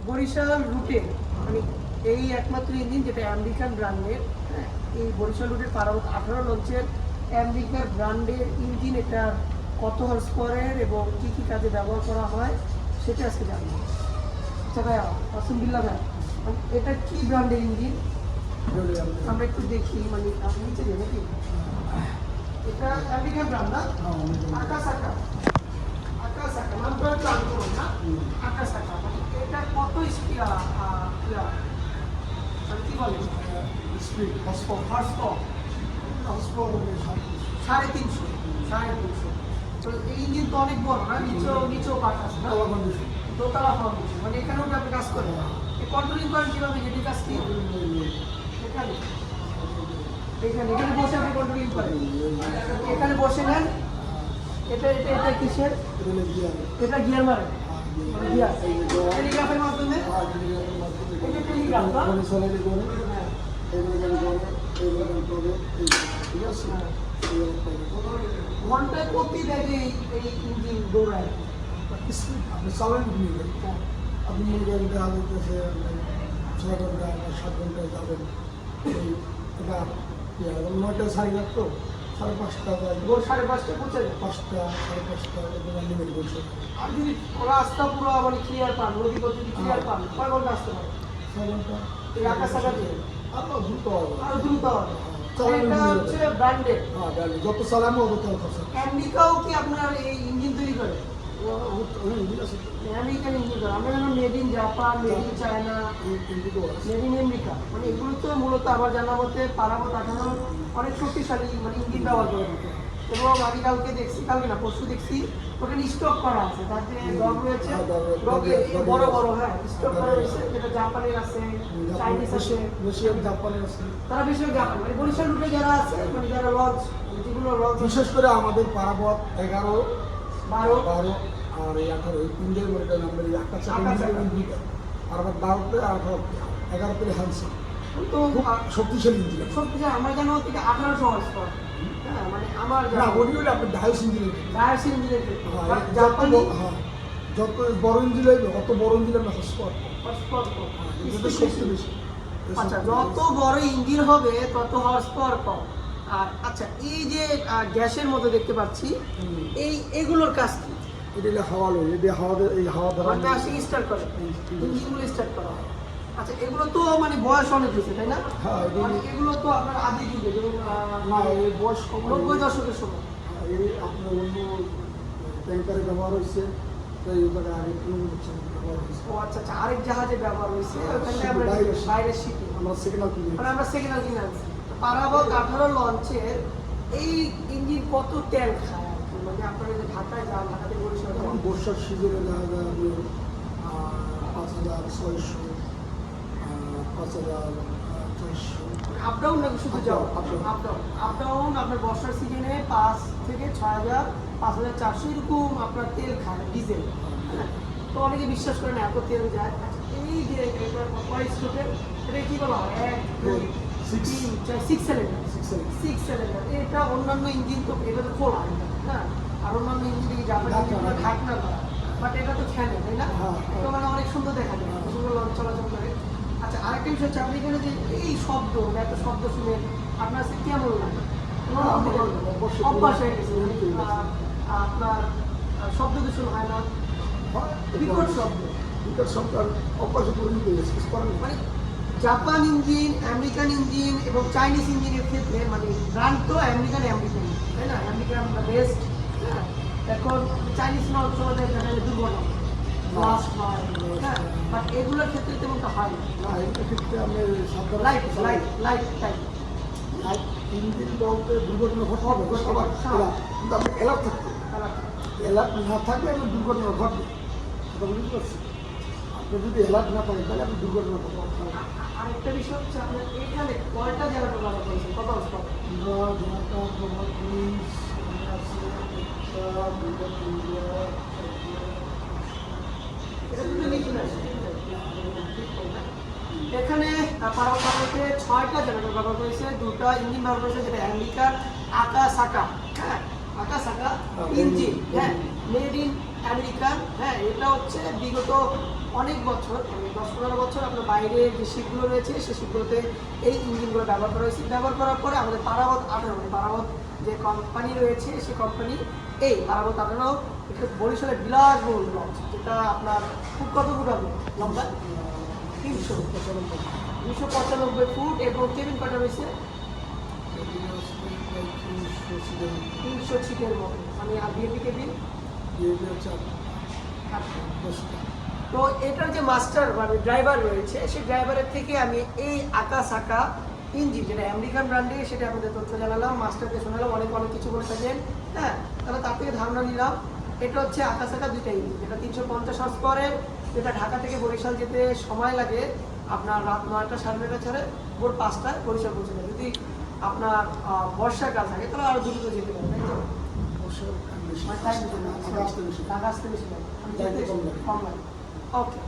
বরিশাল রুটে মানে এই একমাত্র ইঞ্জিন যেটা আমেরিকান ব্র্যান্ডের, হ্যাঁ, এই বরিশাল রুটের পারাবত 18 লঞ্চের আমেরিকার ব্র্যান্ডের ইঞ্জিন। এটা কত হর্স পাওয়ারের এবং কী কী কাজে ব্যবহার করা হয় সেটা আজকে জানবো। আচ্ছা ভাইয়া, আলহামদুলিল্লাহ ভাই, এটা কি ব্র্যান্ডের ইঞ্জিন আমরা একটু দেখি, মানে আপনি নিচে যাবেন নাকি? এটা আমেরিকান ব্র্যান্ড না? আকাসাকা, আকাসাকা নামটা একটু আগে করুন না, আকাসাকা। মানে এটা কত স্পিড কি বলে স্পিড হর্স পাওয়ার? 350। তো এই ইঞ্জিন তো অনেক বড় না, নিচেও পার্ট আছে না, দোতলা ফাউন্ডেশন, মানে এখানেও আপনি কাজ করেন। এই কন্ট্রোলিং করেন কিভাবে, যেটি কাজ কি এখানে এখানে এখানে বসে আপনি কন্ট্রোলিং করেন, এখানে বসে নেন। এটা এটা এটা কিসের? এটা গিয়ার মারে, গিয়ার টেলিগ্রাফের মাধ্যমে। এটা টেলিগ্রাফ না? ঘন্টায় প্রতি ব্যাগে এই ইঞ্জিন দৌড়ায়। আপনি চালান নিবেন, আপনি মনে করেন দেখা যাইতেছে 6 ঘন্টা বা 7 ঘন্টায় যাবেন। এটা 9টা সাড়ে 8 তো 5:30 ভোর 5:30টায় পৌঁছে যায়। 5টা 5:30 এরকম লিমিট বলছে। আর যদি রাস্তা পুরো মানে ক্লিয়ার পান, নদী পথ যদি ক্লিয়ার পান, কয় ঘন্টা আসতে পারে? 6 ঘন্টা এই আকাশাকা দিয়ে আরো দ্রুত হবে। আরো দ্রুত হবে। এটা হচ্ছে ব্র্যান্ডেড। হ্যাঁ, যত চালানো অত তেল খরচা। আমেরিকাও কি আপনার এই ইঞ্জিন তৈরি করে? আমেরিকান ইঞ্জিন করে। আমরা যেন made in Japan, made in China, made in America, মানে এগুলো তো মূলত আমার জানা মতে পারাবত 18 অনেক শক্তিশালী মানে ইঞ্জিন ব্যবহার করে থাকে। এবং আমি কালকে দেখছি, কালকে না পরশু দেখছি, ওখানে স্টক করা আছে, তার যে ডগ রয়েছে, ডগে বড় বড়, হ্যাঁ, স্টক করা রয়েছে, যেটা জাপানের আছে, চাইনিজ আছে, জাপানের আছে। তারা বেশিরভাগ জাপান, মানে বরিশাল রুটে যারা আছে, মানে যারা লঞ্চ, যেগুলো লঞ্চ বিশেষ করে আমাদের পারাবত 11, 12 আর এই 18 এই 3 দের মধ্যে নাম্বার এই একটা চাকা দুইটা, আর আবার 12তে 18 11তে হ্যান্ডসেট তো শক্তিশালী ইঞ্জিন। সত্যি আমার জানা থেকে 1800 হর্স পাওয়ার। হ্যাঁ, মানে আমার না ওটি হলে আপনি ডায়াস ইঞ্জিন ডায়াস ইঞ্জিনের জাপানি। হ্যাঁ, যত বড় ইঞ্জিন লাগবে অত বড় ইঞ্জিন আপনার হর্স পাওয়ার শক্তি বেশি। আচ্ছা, যত বড় ইঞ্জিন হবে তত হর্স পাওয়ার কম। আর আচ্ছা, এই যে গ্যাসের মধ্যে দেখতে পাচ্ছি, এগুলোর কাজ কি? এটা হলে হাওয়া লই, এটা এই হাওয়া দ্বারা মানে আসি স্টার্ট করে, ইঞ্জিনগুলো স্টার্ট করা হয়। আচ্ছা, এগুলো তো মানে বয়স অনেক হয়েছে, তাই না? হ্যাঁ, মানে এগুলো তো আপনার আদি যুগে, যেমন না এই বয়স কম 90 দশকের সময়। এই আপনার অন্য ট্যাঙ্কারে ব্যবহার হয়েছে, তাই ওখানে আগে ব্যবহার হয়েছে। ও আচ্ছা আচ্ছা, আরেক জাহাজে ব্যবহার হয়েছে, ওখানে আমরা বাইরের শিপে, আমরা সিগন্যাল কিনে মানে আমরা সেকেন্ড কিনে আনছি। পারাবত 18 লঞ্চের এই ইঞ্জিন কত তেল খায় আর কি? মানে আপনারা যে ঢাকায় যান, ঢাকা থেকে বরিশাল যান, যেমন বর্ষার সিজনে দেখা যায় আপনি 5600, 5400 আপ ডাউন নাকি শুধু যাও? Up down. আপ ডাউন আপনার বর্ষার সিজনে 5 থেকে 6000, 5400 এরকম আপনার তেল খায়, ডিজেল। হ্যাঁ, তো অনেকে বিশ্বাস করে না এত তেল যায়। আচ্ছা, এই যে কয় স্ট্রোকের, এটা কি বলা হয়? 1 2 3 4 6 সিলিন্ডার। 6 সিলিন্ডার। এটা অন্যান্য ইঞ্জিন তো এটা তো খোলা, হ্যাঁ, আর অন্যান্য ইঞ্জিন থেকে জাপানি ইঞ্জিনগুলো ঢাকনা করা, বাট এটা তো খেলে, তাই না? হ্যাঁ। তো মানে অনেক সুন্দর দেখা যায়, সুন্দর লঞ্চ চলাচল করে। আচ্ছা, আরেকটা বিষয় হচ্ছে, আপনি এখানে যে এই শব্দ, এত শব্দ শুনে আপনার কাছে কেমন লাগে? অভ্যাস হয়ে গেছে, আপনার শব্দ দূষণ হয় না? বিকট শব্দ, বিকট শব্দ অভ্যাস করে নিতে গেছে, কিছু করার নেই। মানে জাপান ইঞ্জিন, আমেরিকান ইঞ্জিন এবং চাইনিজ ইঞ্জিনের ক্ষেত্রে মানে ব্র্যান্ড তো আমেরিকান, তাই না? American best. হ্যাঁ, এখন চাইনিজ নল চলে যায়, দুর্ঘটনা ব্লাস্ট হয়, হ্যাঁ, বাট এগুলোর ক্ষেত্রে তেমনটা হয় না। না এটার ক্ষেত্রে আমি light light light type engine বলতে দুর্ঘটনা ঘটতে হবে সবার, কিন্তু আপনি অ্যালার্ট থাকতে, অ্যালার্ট না থাকলে আপনার দুর্ঘটনা ঘটবে। কথা বুঝতে পারছি? আপনি যদি অ্যালার্ট না থাকেন তাহলে আপনি দুর্ঘটনা ঘটবে। আরেকটা বিষয় হচ্ছে, আপনার এখানে কয়টা জেনারেটর ব্যবহার করেছেন? কত হর্স পাওয়ার? আমরা ঢাকা প্রভাব আছে একটা, দুইটা, তিনটা, এটা দুটো নিচে আছে। এখানে পারাবতে 6টা জেনারেটর ব্যবহার করেছে, 2টা ইঞ্জিন ব্যবহার করেছে, যেটা আমেরিকার আকাসাকা, হ্যাঁ, আকাসাকা ইঞ্জিন, হ্যাঁ, মেড ইন আমেরিকান। হ্যাঁ, এটা হচ্ছে বিগত অনেক বছর মানে 10-15 বছর আপনার বাইরের যে শিপগুলো রয়েছে সেই শিপগুলোতে এই ইঞ্জিনগুলো ব্যবহার করা হয়েছে। ব্যবহার করার পরে আমাদের পারাবত 18 মানে পারাবত যে কোম্পানি রয়েছে সেই কোম্পানি এই পারাবত 18 একটা বরিশালের বিলাসবহুল লঞ্চ, যেটা আপনার খুব কত ফুট হবে লম্বা? 295 ফুট এবং কেবিন কটা রয়েছে? 300 সিটের মতো, মানে আর ভিআইপি কেবিন। তো এটার যে মাস্টার মানে ড্রাইভার রয়েছে সেই ড্রাইভারের থেকে আমি এই আকাসাকা ইঞ্জিন যেটা আমেরিকান ব্র্যান্ডে সেটা আপনাদের তথ্য জানালাম, মাস্টারকে শোনালাম, অনেক কিছু বলে থাকেন। হ্যাঁ, তাহলে তার থেকে ধারণা নিলাম এটা হচ্ছে আকাসাকা 2টা ইঞ্জিন, যেটা 350 হর্স পাওয়ারের, যেটা ঢাকা থেকে বরিশাল যেতে সময় লাগে আপনার রাত 9টা 9:30 ছাড়ে ভোর 5টায় বরিশাল পৌঁছে যায়। যদি আপনার বর্ষাকাল থাকে তাহলে আরও দ্রুত যেতে পারে, তাই তো? ঢাকা আসতে বেশি লাগে, কম লাগে। ওকে।